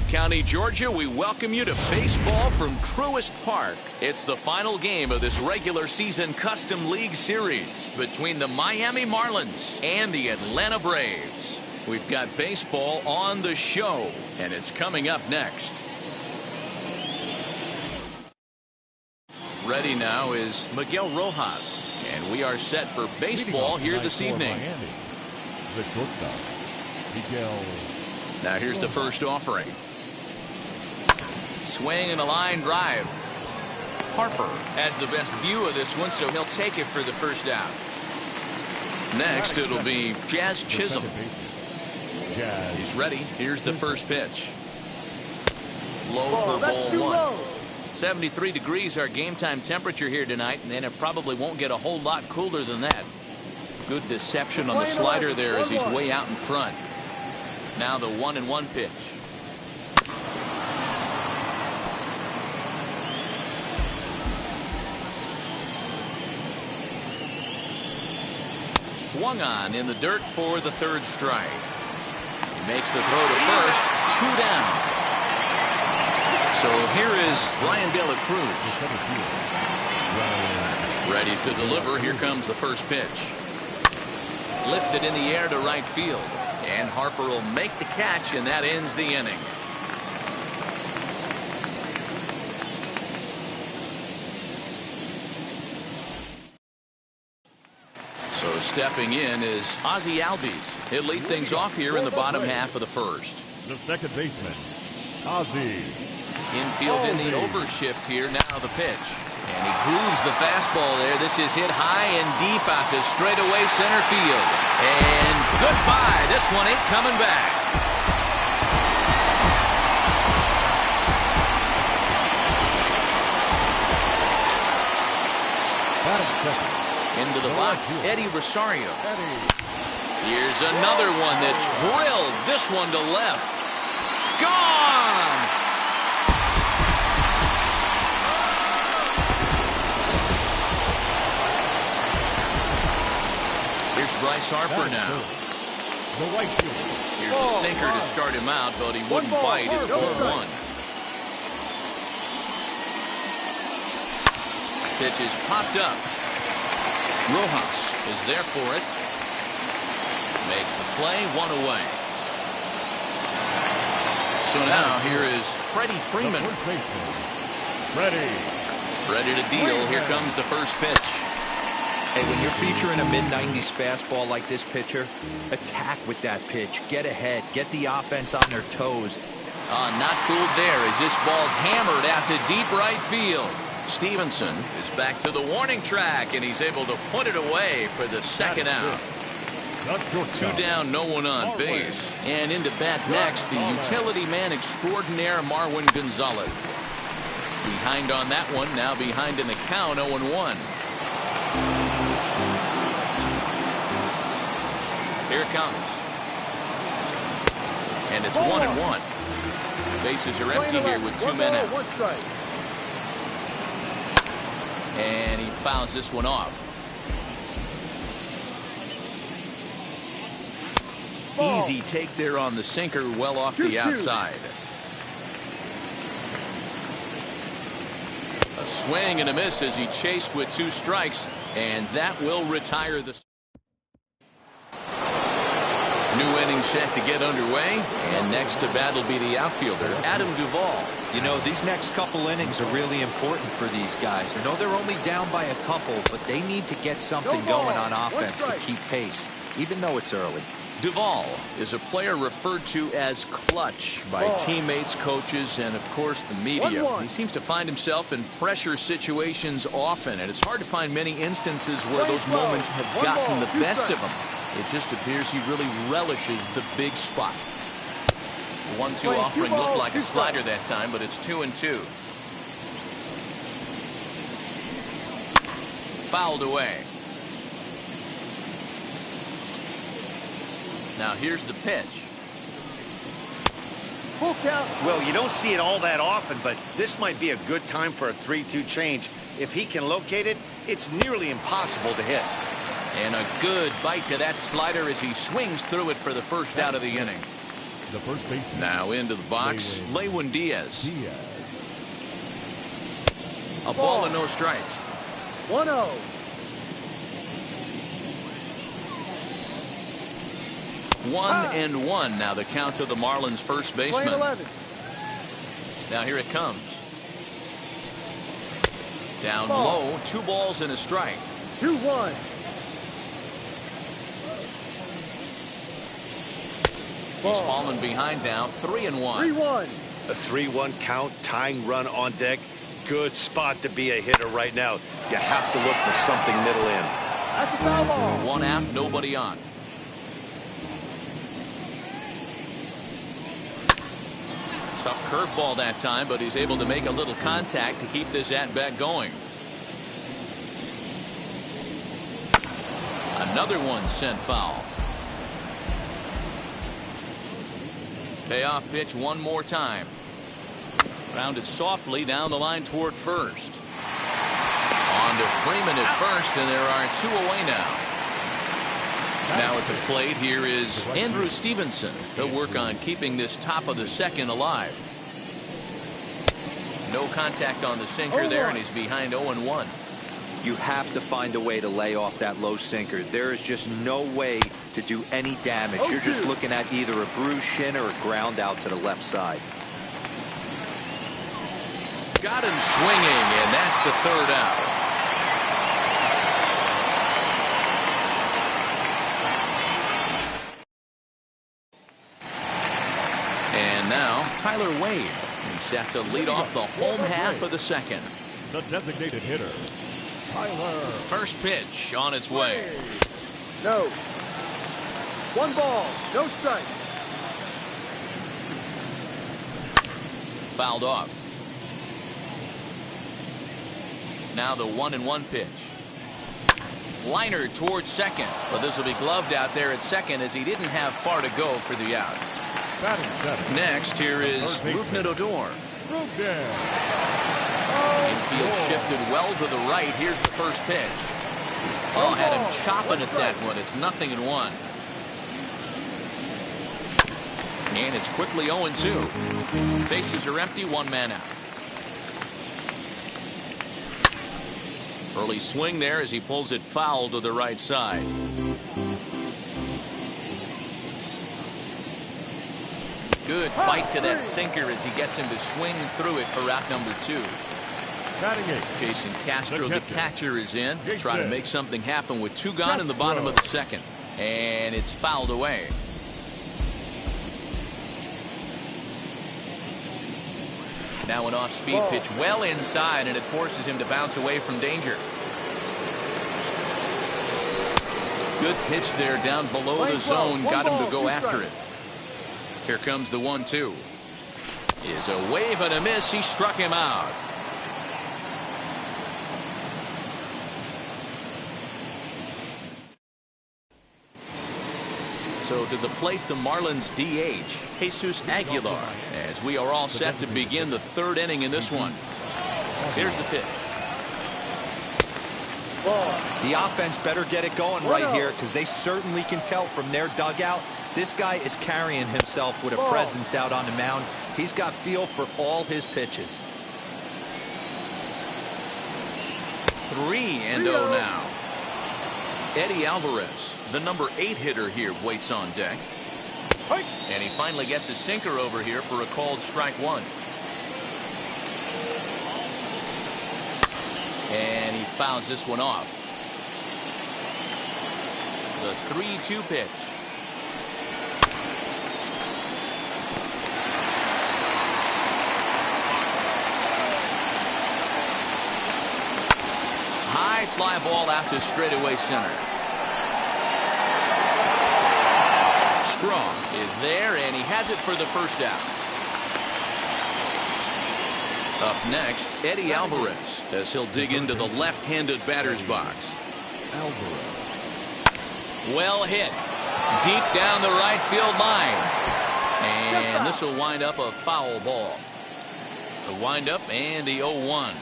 County, Georgia, we welcome you to baseball from Truist Park. It's the final game of this regular season Custom League Series between the Miami Marlins and the Atlanta Braves. We've got baseball on the show, and it's coming up next. Ready now is Miguel Rojas, and we are set for baseball here this evening. Miami, the shortstop, Miguel. Now here's the first offering. Swing and a line drive. Harper has the best view of this one, so he'll take it for the first out. Next, it'll be Jazz Chisholm. He's ready. Here's the first pitch. Low for ball one. 73 degrees our game time temperature here tonight, and it probably won't get a whole lot cooler than that. Good deception on the slider there as he's way out in front. Now the 1-1 pitch. Swung on in the dirt for the third strike. He makes the throw to first. 2 down. So here is Brian De La Cruz. Ready to deliver. Here comes the first pitch. Lifted in the air to right field. And Harper will make the catch, and that ends the inning. So stepping in is Ozzie Albies. He'll lead things off here in the bottom half of the first. The second baseman, Ozzie. Infield in the overshift here. Now the pitch. And he grooves the fastball there. This is hit high and deep out to straightaway center field. And goodbye. This one ain't coming back. Into the box, Eddie Rosario. Here's another one that's drilled. This one to left. Gone! Here's Bryce Harper now. Here's a sinker to start him out, but he wouldn't bite. It's ball one. Pitch is popped up. Rojas is there for it. Makes the play, 1 away. So now here is Freddie Freeman. Ready to deal. Here comes the first pitch. Hey, when you're featuring a mid-90s fastball like this pitcher, attack with that pitch. Get ahead. Get the offense on their toes. Not fooled there as this ball's hammered out to deep right field. Stevenson is back to the warning track, and he's able to put it away for the second out. 2 down, no one on base. And into bat next, the utility man extraordinaire, Marwin Gonzalez. Behind on that one, now behind in the count, 0-1. Here it comes. And it's 1-1. Bases are empty here with 2 men out. And he fouls this one off. Easy take there on the sinker, well off the outside. A swing and a miss as he chased with 2 strikes, and that will retire the. New inning set to get underway, and next to bat will be the outfielder, Adam Duvall. You know, these next couple innings are really important for these guys. I know they're only down by a couple, but they need to get something going on offense to keep pace, even though it's early. Duvall is a player referred to as clutch by teammates, coaches, and, of course, the media. He seems to find himself in pressure situations often, and it's hard to find many instances where those moments have gotten the best of him. It just appears he really relishes the big spot. The 1-2 offering looked like a slider that time, but it's 2-2. Fouled away. Now here's the pitch. Well, you don't see it all that often, but this might be a good time for a 3-2 change. If he can locate it, it's nearly impossible to hit. And a good bite to that slider as he swings through it for the first out of the inning. The first baseman. Now into the box, Lewin Diaz. Diaz. A ball and no strikes. 1-0. 1-1 now the count to the Marlins first baseman. 11. Now here it comes. Down Ball. low, 2 balls and a strike. 2-1. He's fallen behind now, 3-1. 3-1. A 3-1 count, tying run on deck. Good spot to be a hitter right now. You have to look for something middle in. That's a foul ball. 1 out, nobody on. Tough curveball that time, but he's able to make a little contact to keep this at-bat going. Another one sent foul. Payoff pitch one more time. Grounded softly down the line toward first. On to Freeman at first, and there are 2 away now. Now at the plate, here is Andrew Stevenson. He'll work on keeping this top of the second alive. No contact on the sinker there, and he's behind 0-1. You have to find a way to lay off that low sinker. There is just no way to do any damage. You're just looking at either a bruised shin or a ground out to the left side. Got him swinging, and that's the 3rd out. And now Tyler Wade. He's set to lead off the home half of the second. The designated hitter, Tyler. First pitch on its way. No. 1 ball, no strike. Fouled off. Now the 1-1 pitch. Liner towards second, but this will be gloved out there at second as he didn't have far to go for the out. Batting 7. Next, here is Rougned Odor. Infield shifted well to the right. Here's the first pitch. Oh, had him chopping at that one. It's 0-1. And it's quickly 0-2. Bases are empty, 1 man out. Early swing there as he pulls it foul to the right side. Good bite to that sinker as he gets him to swing through it for out number 2. Jason Castro, the catcher, is in. Trying to make something happen with 2 gone in the bottom of the second. And it's fouled away. Now an off-speed pitch well inside, and it forces him to bounce away from danger. Good pitch there down below the zone. Got him to go after it. Here comes the 1-2. Is a wave and a miss. He struck him out. So to the plate, the Marlins DH, Jesus Aguilar, as we are all set to begin the 3rd inning in this one. Here's the pitch. The offense better get it going right here, because they certainly can tell from their dugout this guy is carrying himself with a presence out on the mound. He's got feel for all his pitches. 3-0 now. Eddie Alvarez, the number 8 hitter here, waits on deck. And he finally gets a sinker over here for a called strike 1. And he fouls this one off. The 3-2 pitch. High fly ball out to straightaway center. Strong is there, and he has it for the first out. Up next, Eddie Alvarez, as he'll dig into the left-handed batter's box. Well hit. Deep down the right field line. And this will wind up a foul ball. The windup and the 0-1.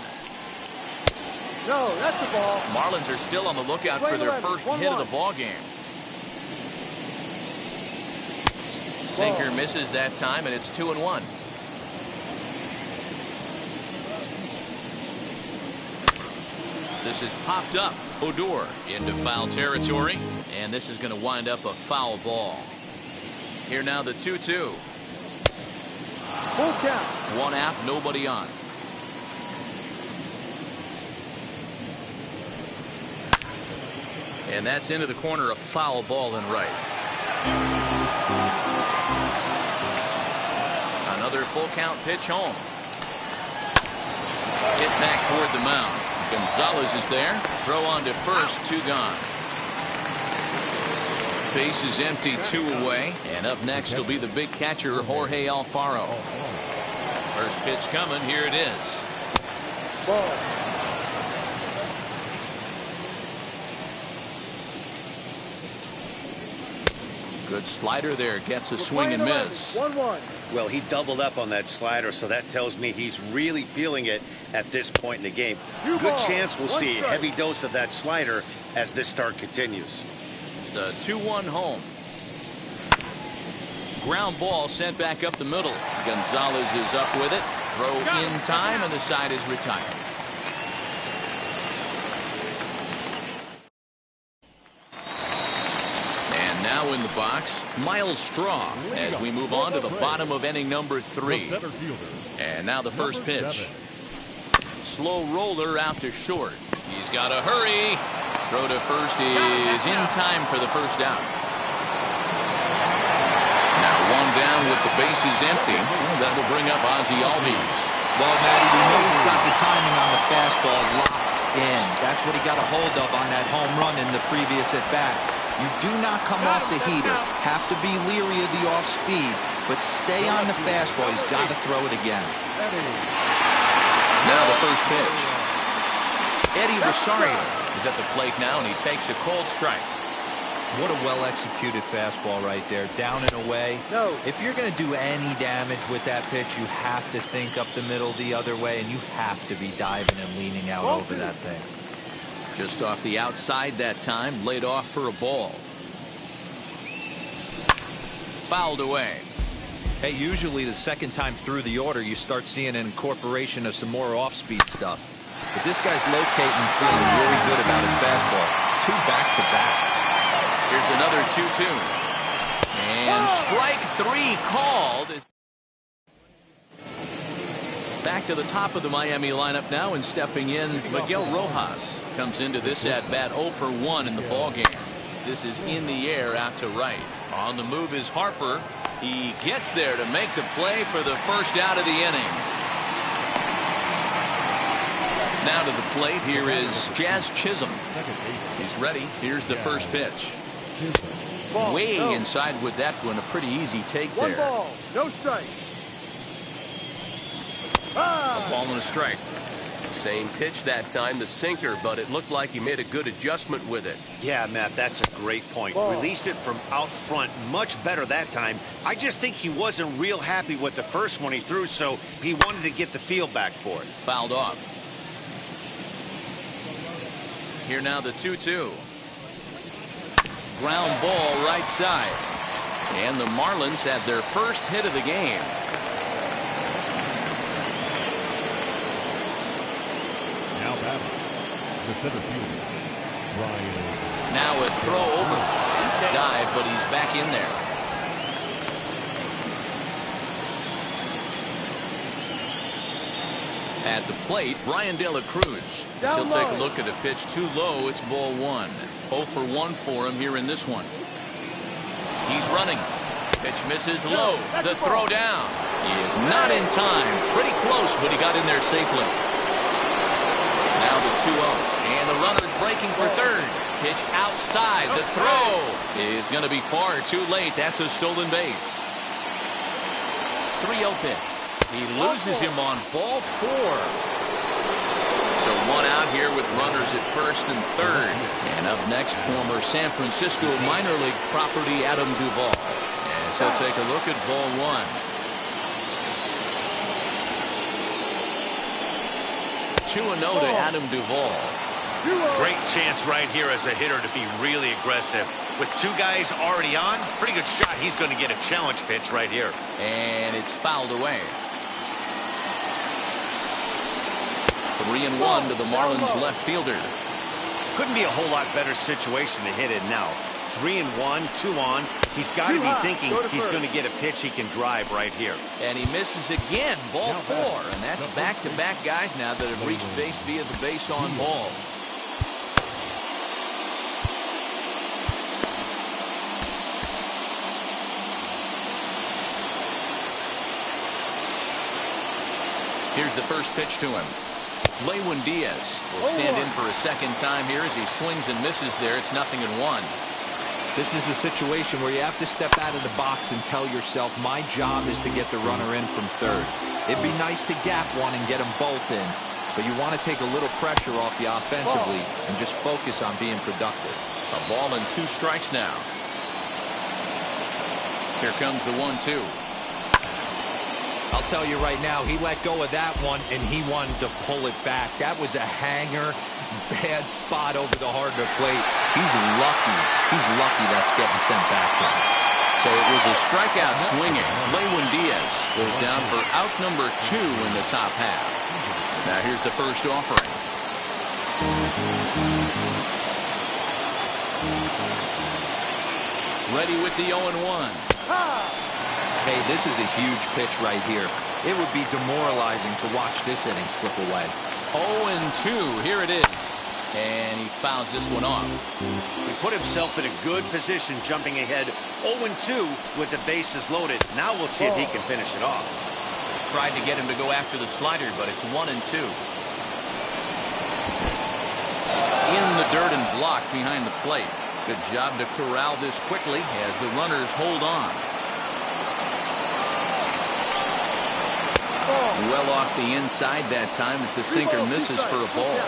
No, that's a ball. Marlins are still on the lookout for their first hit of the ball game. Sinker misses that time, and it's 2-1. This is popped up. Odor into foul territory, and this is going to wind up a foul ball. Here now the 2-2. Full count. One out, nobody on. And that's into the corner, a foul ball and right. Another full count pitch home. Hit back toward the mound. Gonzalez is there. Throw on to first, 2 gone. Base is empty, 2 away. And up next will be the big catcher, Jorge Alfaro. First pitch coming. Here it is. Ball. Good slider there. Gets a swing and miss. 1-1. Well, he doubled up on that slider, so that tells me he's really feeling it at this point in the game. Good chance we'll see a heavy dose of that slider as this start continues. The 2-1 home. Ground ball sent back up the middle. Gonzalez is up with it. Throw in time, and the side is retired. And now in the box, Miles Straw as we move on to the bottom of inning number 3. And now the first pitch. Slow roller out to short. He's got to hurry. Throw to first is in time for the first out. Now one down with the bases empty. That will bring up Ozzie Albies. Well, Matty, we know he's got the timing on the fastball locked in. That's what he got a hold of on that home run in the previous at-bat. You do not come off the heater. Have to be leery of the off-speed, but stay on the fastball. He's got to throw it again. Now the first pitch. Eddie Rosario is at the plate now, and he takes a cold strike. What a well-executed fastball right there. Down and away. No. If you're going to do any damage with that pitch, you have to think up the middle the other way, and you have to be diving and leaning out over that thing. Just off the outside that time, laid off for a ball. Fouled away. Hey, usually the second time through the order, you start seeing an incorporation of some more off-speed stuff. But this guy's locating and feeling really good about his fastball. 2 back-to-back. Here's another 2-2. And strike 3 called. Back to the top of the Miami lineup now, and stepping in, Miguel Rojas comes into this at-bat 0 for 1 in the ballgame. This is in the air out to right. On the move is Harper. He gets there to make the play for the first out of the inning. Now to the plate, here is Jazz Chisholm. He's ready. Here's the first pitch. Way inside with that one. A pretty easy take there. 1 ball, no strike. A ball and a strike. Same pitch that time, the sinker, but it looked like he made a good adjustment with it. Yeah, Matt, that's a great point. Released it from out front much better that time. I just think he wasn't real happy with the first one he threw, so he wanted to get the feel back for it. Fouled off. Here now the 2-2. Ground ball right side. And the Marlins have their first hit of the game. Now batting, the center fielder, Brian. Now a throw over. Dive, but he's back in there. At the plate, Brian De La Cruz. He'll take a look at a pitch too low. It's ball 1. 0 for 1 for him here in this one. He's running. Pitch misses low. The throw down. He is not in time. Pretty close, but he got in there safely. Now the 2-0. And the runner's breaking for third. Pitch outside. The throw is going to be far too late. That's a stolen base. 3-0 pitch. He loses him on ball 4. So 1 out here with runners at first and third. And up next, former San Francisco minor league property Adam Duvall. As he'll take a look at ball 1. 2-0 to Adam Duvall. Great chance right here as a hitter to be really aggressive. With two guys already on, pretty good shot. He's going to get a challenge pitch right here. And it's fouled away. 3-1 to the Marlins left fielder. Couldn't be a whole lot better situation to hit it now. 3-1, 2 on. He's got to be thinking he's going to get a pitch he can drive right here. And he misses again. Ball 4. And that's back-to-back guys now that have reached base via the base on ball. Here's the first pitch to him. Lewin Diaz will stand in for a second time here as he swings and misses there. It's 0-1. This is a situation where you have to step out of the box and tell yourself, my job is to get the runner in from third. It'd be nice to gap one and get them both in, but you want to take a little pressure off you offensively and just focus on being productive. A ball and 2 strikes now. Here comes the 1-2. I'll tell you right now, he let go of that one and he wanted to pull it back. That was a hanger. Bad spot over the hard to plate. He's lucky. He's lucky that's getting sent back to him. So it was a strikeout swinging. Lewin Diaz goes down for out number 2 in the top half. Now here's the first offering. Ready with the 0-1. Hey, this is a huge pitch right here. It would be demoralizing to watch this inning slip away. 0-2. Here it is. And he fouls this one off. He put himself in a good position jumping ahead 0-2 with the bases loaded. Now we'll see if he can finish it off. Tried to get him to go after the slider, but it's 1-2. In the dirt and blocked behind the plate. Good job to corral this quickly as the runners hold on. Well off the inside that time as the sinker misses for a ball.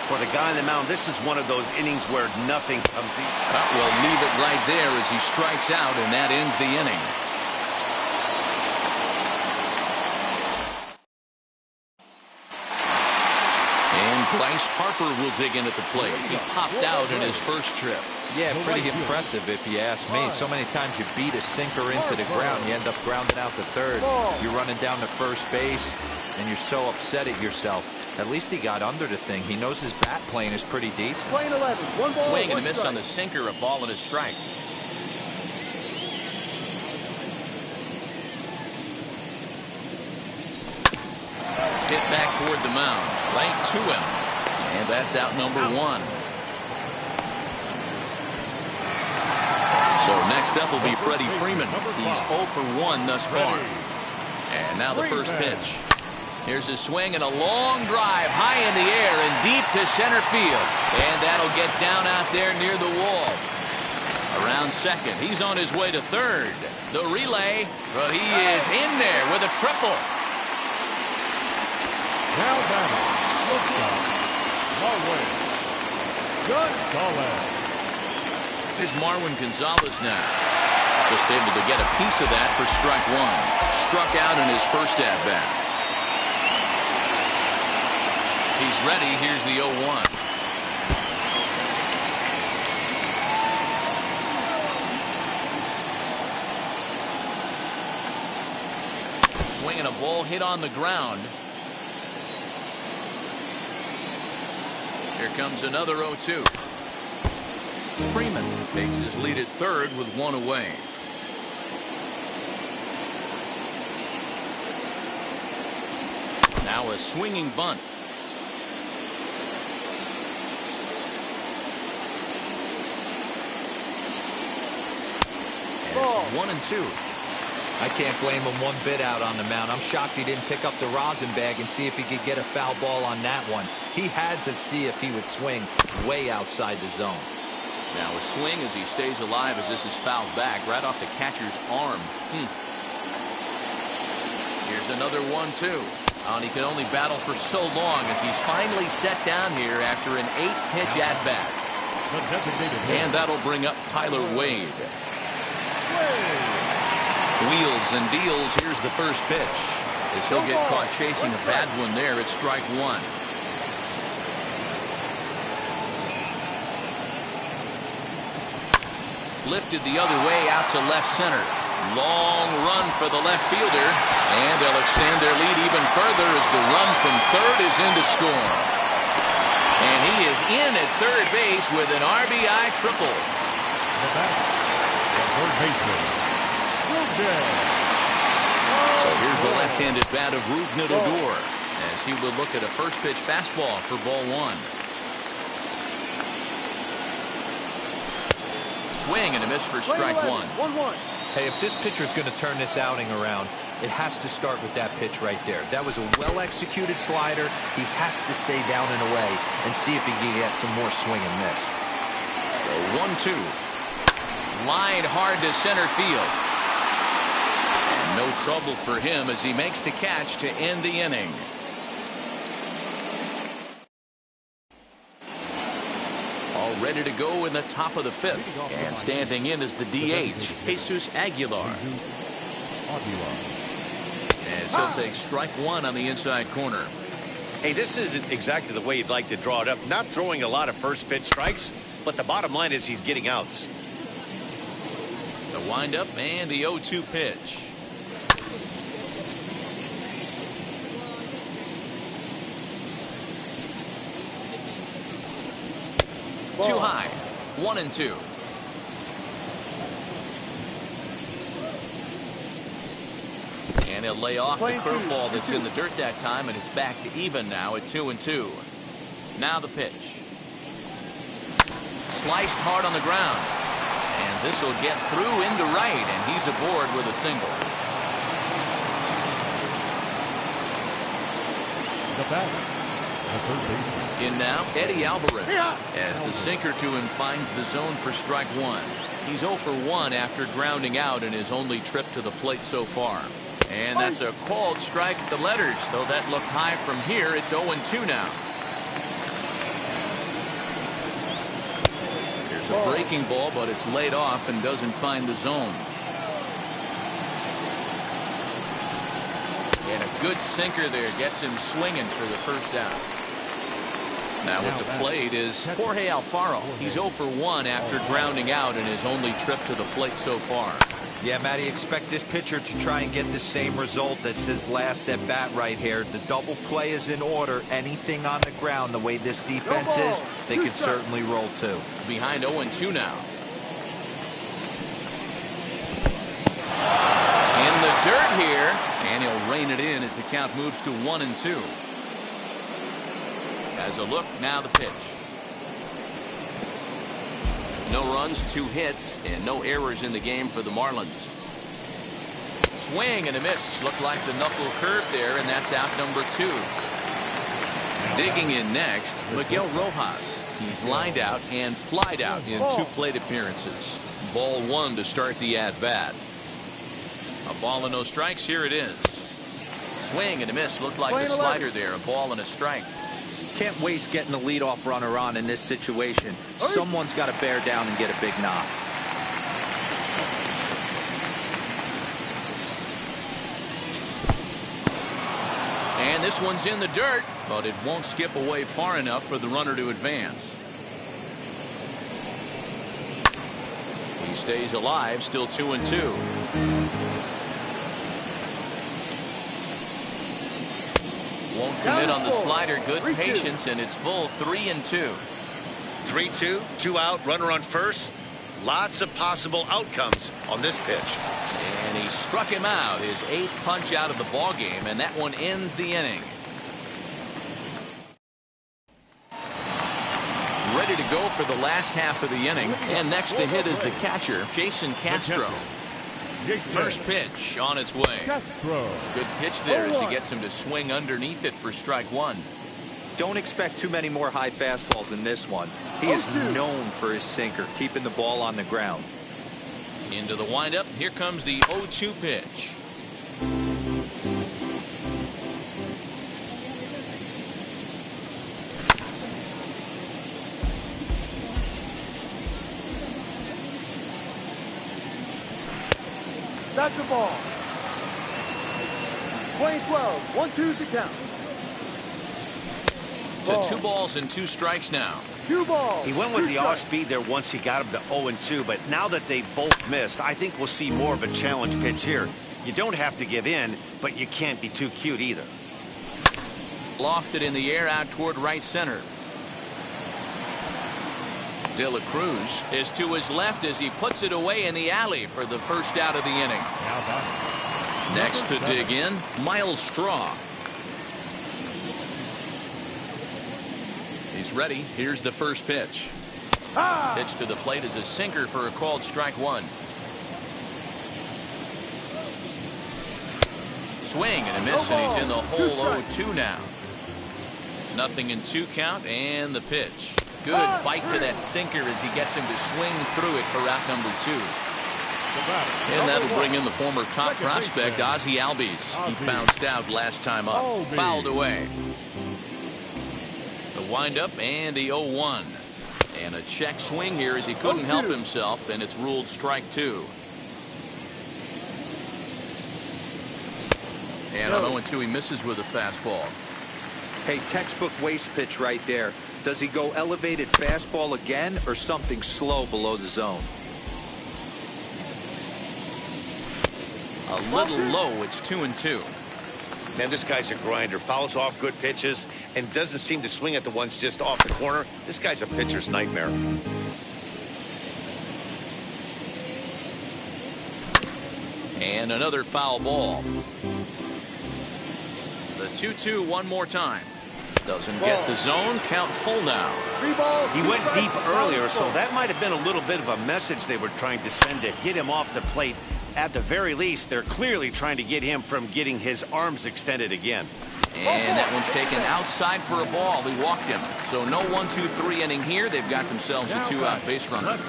For the guy on the mound, this is one of those innings where nothing comes easy. Well, leave it right there as he strikes out, and that ends the inning. And Bryce Harper will dig in at the plate. He popped out in his first trip. Yeah, pretty impressive if you ask me. So many times you beat a sinker into the ground, you end up grounding out to third. You're running down to first base, and you're so upset at yourself. At least he got under the thing. He knows his bat plane is pretty decent. Playing 11. 1 ball, Swing and a 1 miss strike. on the sinker, a ball and a strike. Hit back toward the mound, right to him. And that's out number 1. So next up will be Freddie Freeman. He's 0 for 1 thus far. And now the first pitch. Here's a swing and a long drive high in the air and deep to center field. And that'll get down out there near the wall. Around second. He's on his way to third. The relay, but he is in there with a triple. Now batting, shortstop, Marlins, Gonzalez. Here's Marwin Gonzalez now. Just able to get a piece of that for strike 1. Struck out in his first at-bat. He's ready. Here's the 0-1. Swinging a ball hit on the ground. Here comes another 0-2. Freeman takes his lead at third with 1 away. Now a swinging bunt. And it's 1-2. I can't blame him one bit out on the mound. I'm shocked he didn't pick up the rosin bag and see if he could get a foul ball on that one. He had to see if he would swing way outside the zone. Now a swing as he stays alive as this is fouled back right off the catcher's arm. Here's another 1-2. And he can only battle for so long as he's finally set down here after an 8-pitch at-bat. And that'll bring up Tyler Wade. Wheels and deals. Here's the first pitch. As he'll get caught chasing a bad one there at strike 1. Lifted the other way out to left center. Long run for the left fielder. And they'll extend their lead even further as the run from third is in to score. And he is in at third base with an RBI triple. Third baseman. So here's the left-handed bat of Rougned Odor as he will look at a first pitch fastball for ball one. Swing and a miss for strike one. 1-1. Hey, if this pitcher's going to turn this outing around, it has to start with that pitch right there. That was a well-executed slider. He has to stay down and away and see if he can get some more swing and miss. So 1-2. Line hard to center field. And no trouble for him as he makes the catch to end the inning. All ready to go in the top of the fifth. And standing in is the DH, Jesus Aguilar. As he'll take strike one on the inside corner. Hey, this isn't exactly the way you'd like to draw it up. Not throwing a lot of first pitch strikes, but the bottom line is he's getting outs. The windup and the 0-2 pitch. Too high. 1-2. And he'll lay off the curveball that's in the dirt that time, and it's back to even now at 2-2. Now the pitch. Sliced hard on the ground. And this will get through into right, and he's aboard with a single. The batter, the third baseman. In now, Eddie Alvarez, as the sinker to him finds the zone for strike one. He's 0 for 1 after grounding out in his only trip to the plate so far. And that's a called strike at the letters, though that looked high from here. It's 0-2 now. Here's a breaking ball, but it's laid off and doesn't find the zone. And a good sinker there gets him swinging for the first out. Now at the plate is Jorge Alfaro. He's 0 for 1 after grounding out in his only trip to the plate so far. Yeah, Matty, expect this pitcher to try and get the same result that's his last at bat right here. The double play is in order. Anything on the ground, the way this defense is, they can certainly roll too. Behind 0-2 now. In the dirt here, and he'll rein it in as the count moves to 1-2. As a look, now the pitch. No runs, 2 hits, and no errors in the game for the Marlins. Swing and a miss. Looked like the knuckle curve there, and that's out number 2. Digging in next, Miguel Rojas. He's lined out and flied out in 2 plate appearances. Ball 1 to start the at-bat. A ball and no strikes. Here it is. Swing and a miss. Looked like a slider there. A ball and a strike. Can't waste getting a leadoff runner on in this situation. Someone's got to bear down and get a big knock. And this one's in the dirt, but it won't skip away far enough for the runner to advance. He stays alive, still 2-2. Won't commit on the slider. Good patience, and it's full 3-2. 3-2, 2 out, runner on first. Lots of possible outcomes on this pitch. And he struck him out, his 8th punch out of the ball game, and that one ends the inning. Ready to go for the last half of the inning, and next to hit is the catcher, Jason Castro. First pitch on its way. Good pitch there as he gets him to swing underneath it for strike one. Don't expect too many more high fastballs in this one. He is known for his sinker, keeping the ball on the ground. Into the windup. Here comes the 0-2 pitch. That's the ball. Playing 12. 1-2 to count. To 2 balls and 2 strikes now. 2 balls. He went with the off-speed there once he got him to 0-2, but now that they both missed, I think we'll see more of a challenge pitch here. You don't have to give in, but you can't be too cute either. Lofted in the air out toward right center. De La Cruz is to his left as he puts it away in the alley for the first out of the inning. Next to dig in, Miles Straw. He's ready. Here's the first pitch. Pitch to the plate is a sinker for a called strike 1. Swing and a miss, and he's in the hole 0-2 now. 0-2 count, and the pitch. Good bite to that sinker as he gets him to swing through it for out number 2. And that'll bring in the former top prospect, Ozzie Albies. He bounced out last time up. Fouled away. The windup and the 0-1. And a check swing here as he couldn't help himself, and it's ruled strike 2. And on 0-2, he misses with a fastball. Hey, textbook waste pitch right there. Does he go elevated fastball again or something slow below the zone? A little low. It's 2-2. Man, this guy's a grinder. Fouls off good pitches and doesn't seem to swing at the ones just off the corner. This guy's a pitcher's nightmare. And another foul ball. The 2-2 one more time. Doesn't get the zone. Count full now. 3 balls. He went deep earlier, so that might have been a little bit of a message they were trying to send to get him off the plate. At the very least, they're clearly trying to get him from getting his arms extended again. And that one's taken outside for a ball. He walked him. So no 1-2-3 inning here. They've got themselves a 2-out base runner.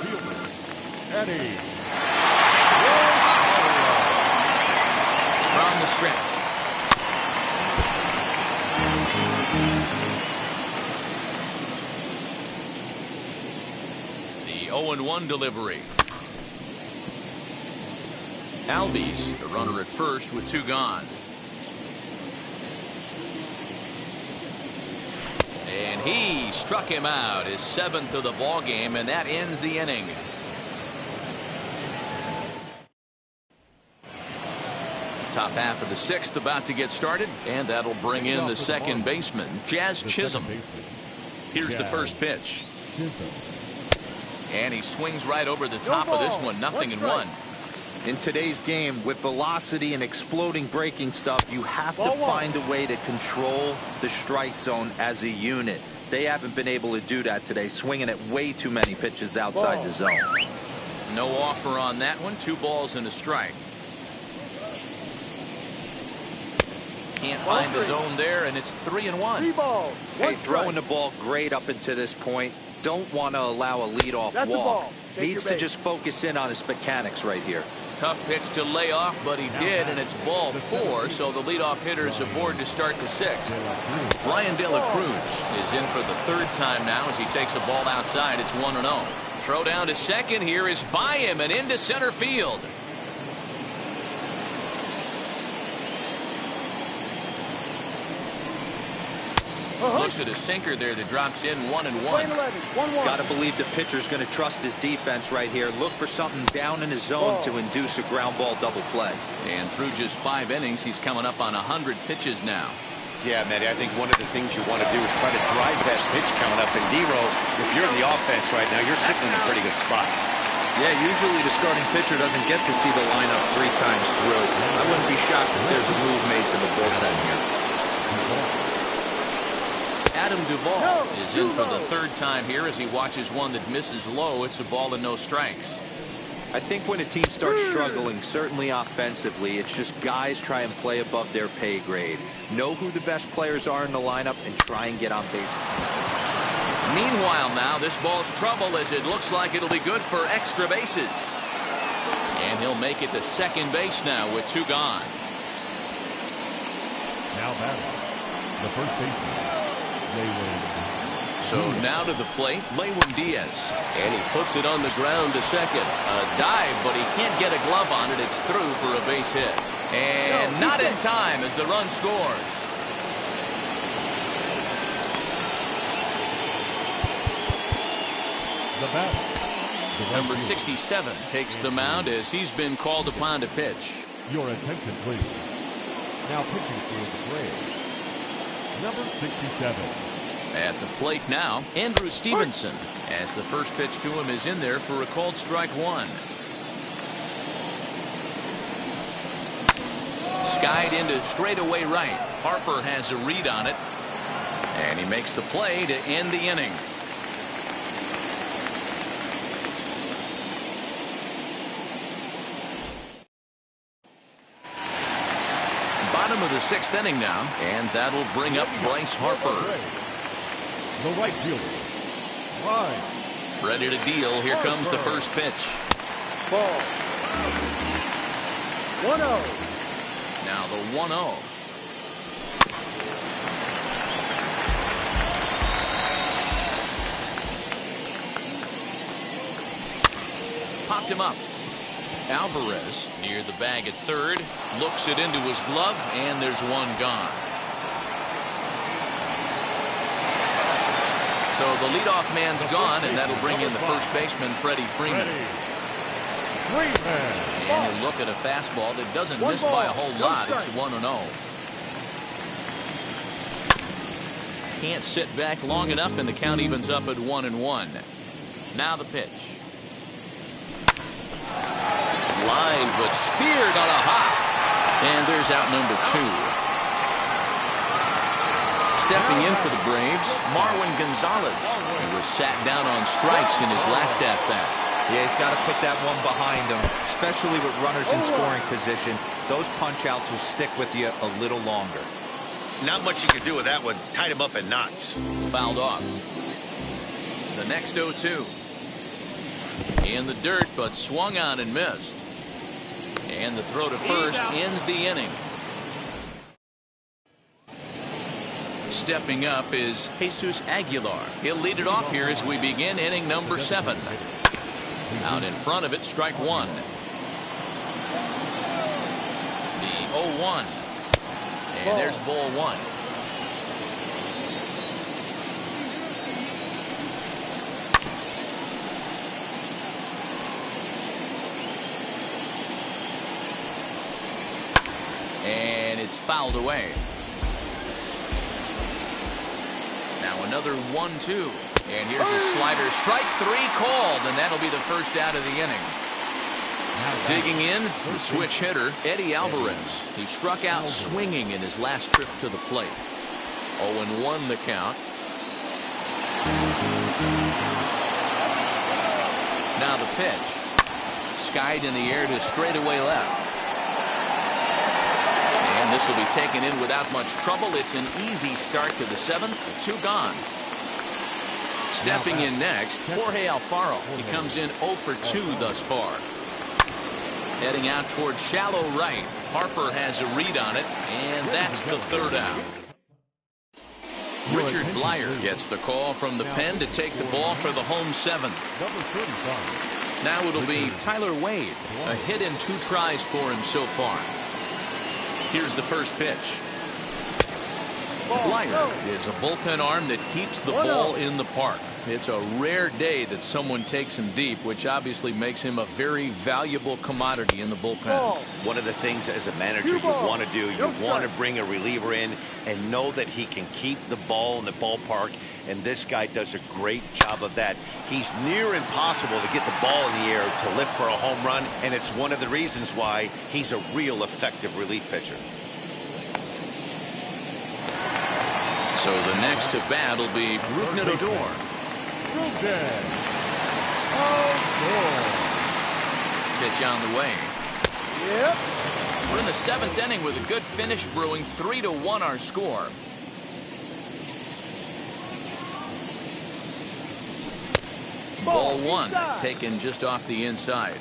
Eddie. From the stretch. The 0-1 delivery. Albies, the runner at first with 2 gone. And he struck him out, his 7th of the ball game, and that ends the inning. Top half of the 6th about to get started, and that'll bring in the second baseman, Jazz Chisholm. Here's the first pitch. And he swings right over the top of this one, 0-1. In today's game, with velocity and exploding breaking stuff, you have to find a way to control the strike zone as a unit. They haven't been able to do that today, swinging at way too many pitches outside the zone. No offer on that one. 2 balls and a strike. Can't find the zone there, and it's 3-1. 3 balls. Hey, throwing the ball great up into this point. Don't want to allow a leadoff walk. Needs to just focus in on his mechanics right here. Tough pitch to lay off, but he did, and it's ball 4, so the leadoff hitter is aboard to start the 6th. Brian De La Cruz is in for the 3rd time now as he takes a ball outside. It's 1-0. Throw down to second here is by him and into center field. Looks at a sinker there that drops in 1-1. Got to believe the pitcher's going to trust his defense right here. Look for something down in his zone to induce a ground ball double play. And through just 5 innings, he's coming up on 100 pitches now. Yeah, Matty, I think one of the things you want to do is try to drive that pitch count up. And D-Row, if you're the offense right now, you're sitting in a pretty good spot. Yeah, usually the starting pitcher doesn't get to see the lineup 3 times through. I wouldn't be shocked if there's a move made to the bullpen here. Adam Duvall is in for the 3rd time here as he watches one that misses low. It's a ball and no strikes. I think when a team starts struggling, certainly offensively, it's just guys try and play above their pay grade. Know who the best players are in the lineup and try and get on base. Meanwhile now, this ball's trouble as it looks like it'll be good for extra bases. And he'll make it to second base now with 2 gone. Now batting, the first baseman, Lewin. So now to the plate, Lewin Diaz. And he puts it on the ground to second. A dive, but he can't get a glove on it. It's through for a base hit. And not in time as the run scores. The batter. Number 67 takes the mound as he's been called upon to pitch. Your attention, please. Now pitching for the Braves, number 67. At the plate now, Andrew Stevenson, as the first pitch to him is in there for a called strike one. Skied into straightaway right. Harper has a read on it, and he makes the play to end the inning. Bottom of the sixth inning now, and that'll bring up Bryce Harper. The right fielder, line. Ready to deal. Here comes the first pitch. Ball. 1-0. Now the 1-0. Popped him up. Alvarez near the bag at third, looks it into his glove, and there's one gone. So the leadoff man's gone, and that'll bring in the first baseman, Freddie Freeman. And you look at a fastball that doesn't miss by a whole lot. It's 1-0. Can't sit back long enough, and the count evens up at 1-1. Now the pitch. Line, but speared on a hop. And there's out number 2. Stepping in for the Braves, Marwin Gonzalez. He was sat down on strikes in his last at-bat. Yeah, he's got to put that one behind him, especially with runners in scoring position. Those punch-outs will stick with you a little longer. Not much you can do with that one. Tied him up in knots. Fouled off. The next 0-2. In the dirt, but swung on and missed. And the throw to first ends the inning. Stepping up is Jesus Aguilar. He'll lead it off here as we begin inning number 7. Out in front of it, strike one. The 0-1. And there's ball one. And it's fouled away. Now another 1-2. And here's a slider. Strike 3 called, and that'll be the first out of the inning. Digging in, the switch hitter, Eddie Alvarez. He struck out swinging in his last trip to the plate. 0-1 the count. Now the pitch. Skied in the air to straightaway left. And this will be taken in without much trouble. It's an easy start to the 7th. 2 gone. Stepping in next, Jorge Alfaro. He comes in 0 for 2 thus far. Heading out towards shallow right. Harper has a read on it, and that's the 3rd out. Richard Blyer gets the call from the pen to take the ball for the home 7th. Now it'll be Tyler Wade. A hit in 2 tries for him so far. Here's the first pitch. Blyer is a bullpen arm that keeps the ball in the park. It's a rare day that someone takes him deep, which obviously makes him a very valuable commodity in the bullpen. One of the things as a manager you want to do, you want to bring a reliever in and know that he can keep the ball in the ballpark, and this guy does a great job of that. He's near impossible to get the ball in the air to lift for a home run, and it's one of the reasons why he's a real effective relief pitcher. So the next to bat will be Rougned Odor. Pitch on the way. Yep. We're in the 7th inning with a good finish brewing. 3-1 our score. Ball 1 taken just off the inside.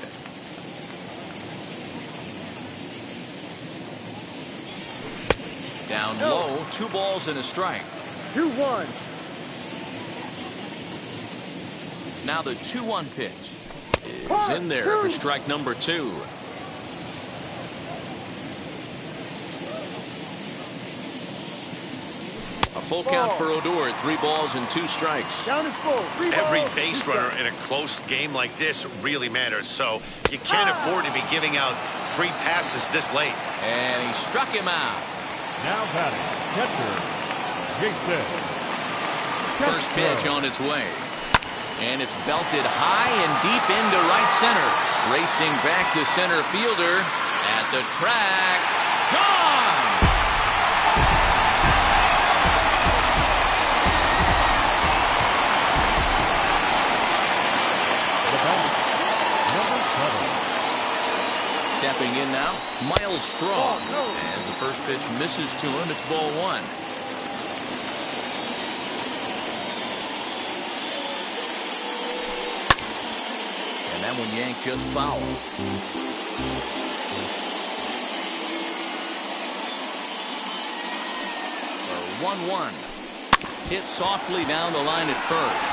Down low, 2 balls and a strike. 2-1. Now the 2-1 pitch is in there for strike number 2. A Full count for Odor. 3 balls and 2 strikes. Down is full. 3 Every balls, 2 base runner strikes. in a close game like this really matters, so you can't afford to be giving out free passes this late. And he struck him out. Now batting, catcher, Jason. First pitch on its way. And it's belted high and deep into right center. Racing back the center fielder at the track. Gone! Stepping in now, Miles Strong. As the first pitch misses to him, it's ball 1. And that one yanked just foul. 1-1. Hit softly down the line at first.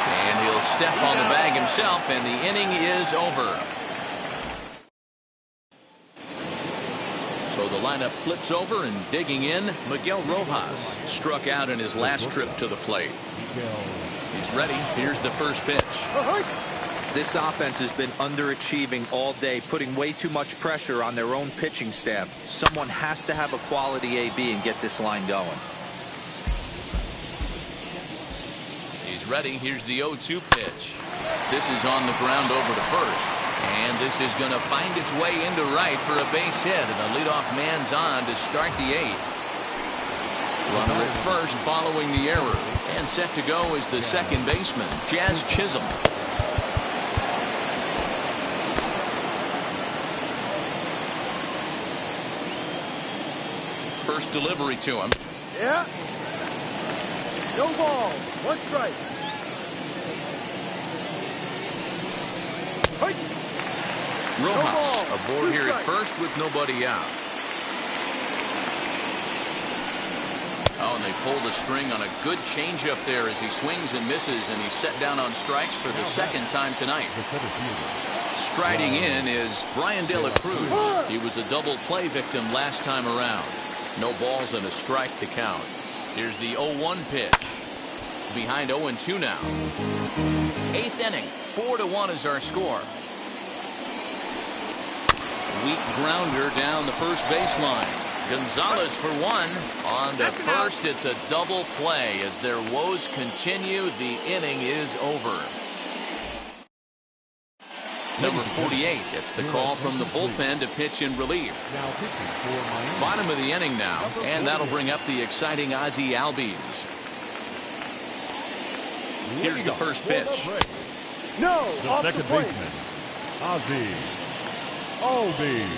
And he'll step on the bag himself, and the inning is over. So the lineup flips over, and digging in, Miguel Rojas struck out in his last trip to the plate. He's ready. Here's the first pitch. This offense has been underachieving all day, putting way too much pressure on their own pitching staff. Someone has to have a quality AB and get this line going. He's ready. Here's the 0-2 pitch. This is on the ground over to first. And this is going to find its way into right for a base hit. And the leadoff man's on to start the 8th. Runner at first following the error. And set to go is the second baseman, Jazz Chisholm. First delivery to him. Yeah. No ball. 1 strike. Rojas aboard here at first with nobody out. Oh, and they pulled a string on a good changeup there as he swings and misses, and he's set down on strikes for the second time tonight. Striding in is Brian De La Cruz. He was a double play victim last time around. No balls and a strike to count. Here's the 0-1 pitch. Behind 0-2 now. 8th inning. 4-1 is our score. Weak grounder down the first baseline. Gonzalez for 1. On to first, it's a double play. As their woes continue, the inning is over. Number 48 gets the call from the bullpen to pitch in relief. Bottom of the inning now, and that'll bring up the exciting Ozzie Albies. Here's the first pitch. No. The second baseman, Ozzie Albies.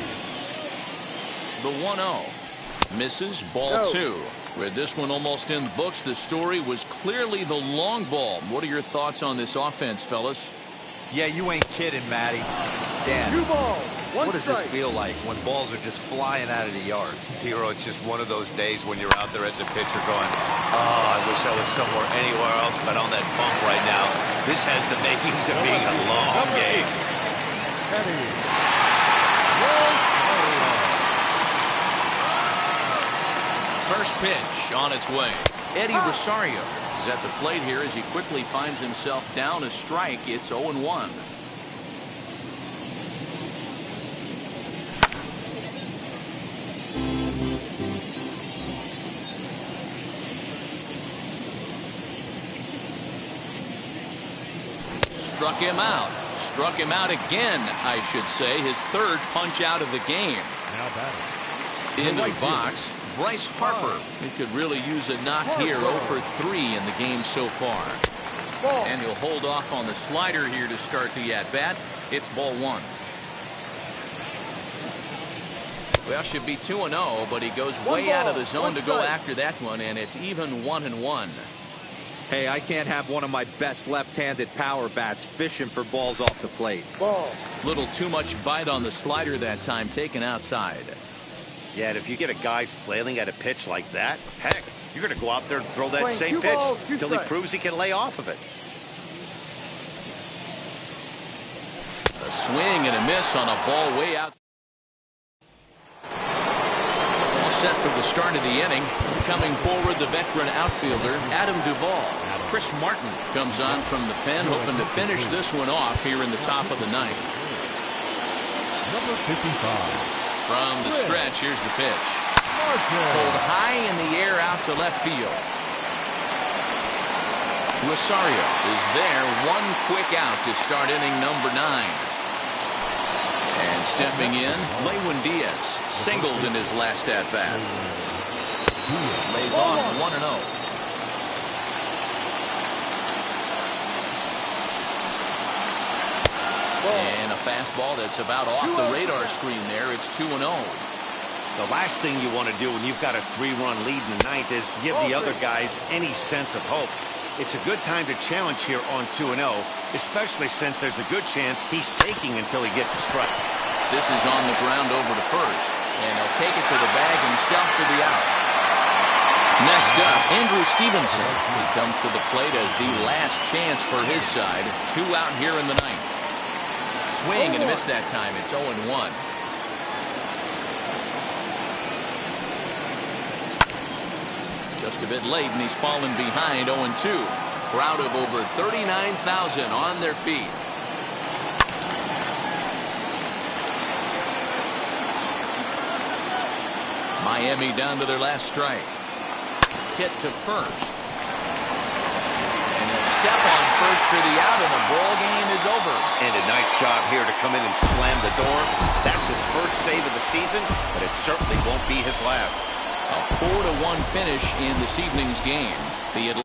The 1-0. Misses, ball 2. With this one almost in the books, the story was clearly the long ball. What are your thoughts on this offense, fellas? Yeah, you ain't kidding, Matty. Dan, 2 balls. 1 what does strike. this feel like when balls are just flying out of the yard? Hero, it's just one of those days when you're out there as a pitcher going, oh, I wish I was somewhere anywhere else but on that bump right now. This has the makings of being a long game. First pitch on its way. Eddie Rosario is at the plate here as he quickly finds himself down a strike. It's 0-1. Struck him out. Struck him out again, I should say. His 3rd punch out of the game. Now batting. Into the box, Bryce Harper. He could really use a knock here. 0 for 3 in the game so far. And he'll hold off on the slider here to start the at-bat. It's ball 1. Well, should be 2-0, but he goes way out of the zone to go after that one, and it's even 1-1. Hey, I can't have one of my best left-handed power bats fishing for balls off the plate. Ball. Little too much bite on the slider that time, taken outside. Yeah, and if you get a guy flailing at a pitch like that, heck, you're going to go out there and throw that Playing same 2 pitch balls, 2 until he strikes. proves he can lay off of it. A swing and a miss on a ball way out. All set for the start of the inning. coming forward, the veteran outfielder, Adam Duvall. Chris Martin comes on from the pen, hoping to finish this one off here in the top of the ninth. Number 55. From the stretch, here's the pitch. Pulled high in the air out to left field. Rosario is there, one quick out to start inning number 9. And stepping in, Lewin Diaz singled in his last at-bat. Lays off 1-0. And a fastball that's about off the radar screen there. It's 2-0. The last thing you want to do when you've got a 3-run lead in the ninth is give the other guys any sense of hope. It's a good time to challenge here on 2-0, especially since there's a good chance he's taking until he gets a strike. This is on the ground over to first, and he'll take it to the bag himself for the out. Next up, Andrew Stevenson. He comes to the plate as the last chance for his side. 2 out here in the ninth. Swing and a miss that time. It's 0-1. Just a bit late, and he's fallen behind 0-2. Crowd of over 39,000 on their feet. Miami down to their last strike. Hit to first. And he'll step on first for the out, and the ball game is over. And a nice job here to come in and slam the door. That's his first save of the season, but it certainly won't be his last. A 4-1 finish in this evening's game. The